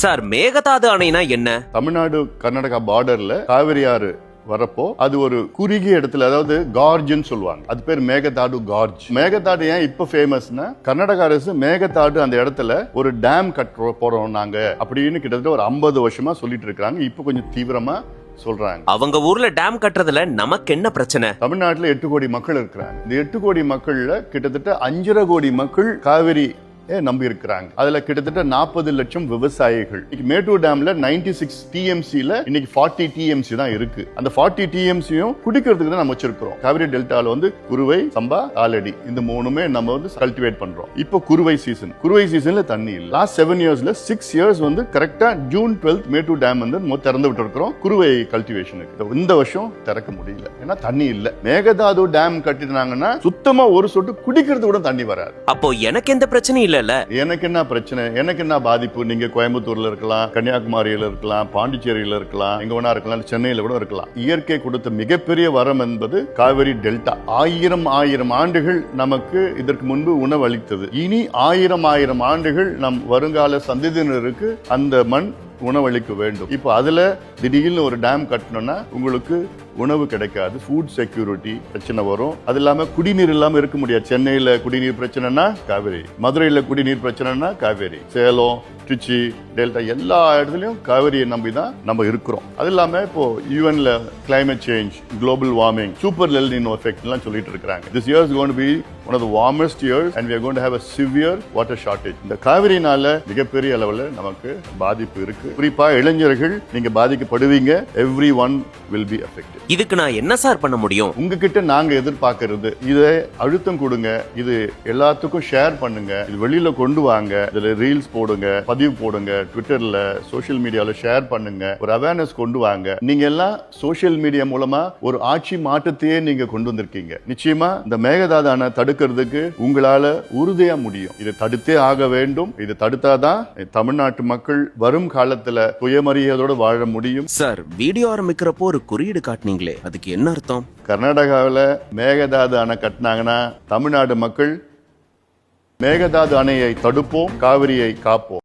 Sir, Mekedatu அணைனா என்ன? தமிழ்நாடு கர்நாடகா பார்டர்ல காவிரி ஆறு வரப்போ அது ஒரு குறுகிய இடத்துல, அதாவது கார்ஜ்னு சொல்லுவாங்க. அது பேர் மேகதாடு கார்ஜ். மேகதாடு ஏன் இப்ப ஃபேமஸ்னா, கர்நாடக அரசு மேகதாடு அந்த இடத்துல ஒரு டேம் போறோம் நாங்க அப்படின்னு கிட்டத்தட்ட ஒரு 50 வருஷமா சொல்லிட்டு இருக்காங்க. இப்ப கொஞ்சம் தீவிரமா சொல்றாங்க. அவங்க ஊர்ல டேம் கட்டுறதுல நமக்கு என்ன பிரச்சனை? தமிழ்நாட்டுல 8 கோடி மக்கள் இருக்கிறாங்க. இந்த 8 கோடி மக்கள்ல கிட்டத்தட்ட 5.5 கோடி மக்கள் காவிரி நம்பி இருக்கிறாங்க. அதுல கிட்டத்தட்ட 40 லட்சம் விவசாயிகள். மேட்டூர் டேம்ல 96 டிஎம்சில இன்னைக்கு 40 டிஎம்சி தான் இருக்கு. அந்த 40 டிஎம்சியும் குடிக்கிறதுக்கு தான் நம்ம வச்சிருக்கிறோம். காவிரி டெல்டால வந்து குறுவை, சம்பா, ஆலடி இந்த மூணுமே நம்ம வந்து கல்டிவேட் பண்றோம். இப்போ குறுவை சீசன்ல தண்ணி இல்ல. லாஸ்ட் 7 இயர்ஸ்ல 6 இயர்ஸ் வந்து கரெக்டா ஜூன் 12 மேட்டூர் டேம் வந்து திறந்து விட்டு இருக்கிறோம் குறுவை கல்டிவேஷனுக்கு. இந்த வருஷம் திறக்க முடியல, ஏன்னா தண்ணி இல்ல. மேகதாது டேம் கட்டினாங்கன்னா சுத்தமா ஒரு சொட்டு குடிக்கிறது கூட தண்ணி வராது. அப்போ எனக்கு எந்த பிரச்சனையும் இல்ல. எனக்கு என்ன பிரச்சனை, எனக்கு என்ன பாதிப்பு? நீங்க கோயம்புத்தூர்ல இருக்கலாம், கன்னியாகுமரியில இருக்கலாம், பாண்டிச்சேரியில இருக்கலாம், எங்க வேணா இருக்கலாம், சென்னையில கூட இருக்கலாம். இயற்கை கொடுத்த மிகப்பெரிய வரம் என்பது காவிரி டெல்டா. ஆயிரம் ஆண்டுகள் நமக்கு இதற்கு முன்பு உணவு அளித்தது. இனி ஆயிரம் ஆண்டுகள் நம் வருங்கால சந்ததியினருக்கு அந்த மண் உணவளிக்க வேண்டும். இப்போ அதுல திடீர்னு ஒரு டேம் கட்டணும்னா உங்களுக்கு உணவு கிடைக்காது, ஃபுட் செக்யூரிட்டி பிரச்சனை வரும். அது இல்லாம குடிநீர் இல்லாம இருக்க முடியாது. சென்னையில குடிநீர் பிரச்சனைனா காவேரி, மதுரையில குடிநீர் பிரச்சனைனா காவேரி, சேலம், திருச்சி, டெல்டா எல்லா இடத்துலயும் காவிரியை நம்பி தான் நம்ம இருக்கிறோம். அது இல்லாம இப்போ யூஎன்ல climate change, global warming, super El Nino effect எல்லாம் சொல்லிட்டு இருக்காங்க. This year is going to be one of the warmest years and we are going to have a severe water shortage. இந்த காவிரினால மிகப்பெரிய அளவுல நமக்கு பாதிப்பு இருக்கு. குறிப்பா இளைஞர்கள் நீங்க பாதிக்கப்படுவீங்க. everyone will be affected. இதுக்கு நான் என்ன சார் பண்ண முடியும்? உங்ககிட்ட நாங்க எதிர்பார்க்கிறது, இதை அழுத்தம் கொடுங்க, இது எல்லாத்துக்கும் ஷேர் பண்ணுங்க, இது வெளியில கொண்டு வாங்க, இதுல ரீல்ஸ் போடுங்க, பதிவு போடுங்க, ட்விட்டர்ல, சோசியல் மீடியால ஷேர் பண்ணுங்க, ஒரு அவேர்னஸ் கொண்டு வாங்க. நீங்க எல்லாம் சோசியல் மீடியா மூலமா ஒரு ஆட்சி மாற்றத்தையே நீங்க கொண்டு வந்திருக்கீங்க. நிச்சயமா இந்த மேகதாது அணை தடுக்கிறதுக்கு உங்களால உறுதியா முடியும். இதை தடுத்தே ஆக வேண்டும். இதை தடுத்தாதான் தமிழ்நாட்டு மக்கள் வரும் காலத்துல சுயமரியாதையோட வாழ முடியும். சார், வீடியோ ஆரம்பிக்கிறப்போ ஒரு குறியீடு காட்டினீங்களே, அதுக்கு என்ன அர்த்தம்? கர்நாடகாவில் மேகதாது அணை கட்டினாங்கன்னா தமிழ்நாடு மக்கள் மேகதாது அணையை தடுப்போம், காவிரியை காப்போம்.